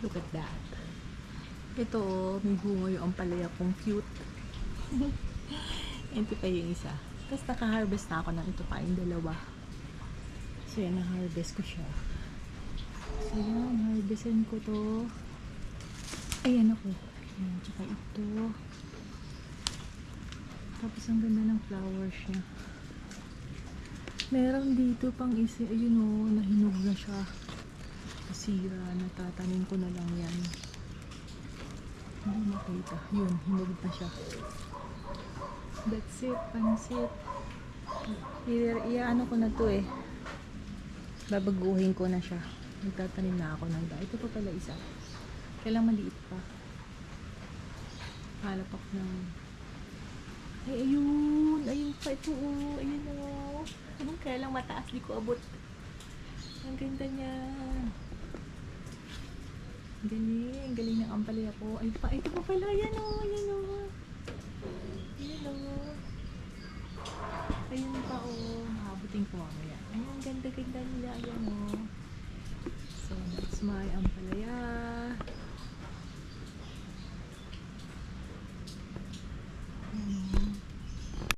Look at that. Ito, may bunga yung ampalaya kong cute. Ito pa yung isa. Tapos naka-harvest na ako ng ito pa yung dalawa. So yan, na-harvest ko siya. So yan, harvestin ko to. Ayan ako. Ayan, tsaka ito. Tapos ang ganda ng flowers niya. Meron dito pang isa, ayun o, nahinog na siya. Nasira, natatanim ko na lang yan. Hindi makita. Yun, hinog na siya. That's it, pansit. Iaano ko na to eh. Babaguhin ko na siya. Nagtatanim na ako ng Ito pa pala isa. Kailang maliit pa. Halap ako ng... Ay, ayun! Ayun pa ito oh! Ayun oh! Kaya lang mataas, di ko abot. Ang ganda niya. Galing. Galing ng ampalaya ko. Ay pa, ito pa pala. Yan oh! Yan oh! Yan oh! Ayun pa oh! Habutin ko mamaya. Ayun, ganda-ganda nila. Ayan oh! So, that's my ampalaya.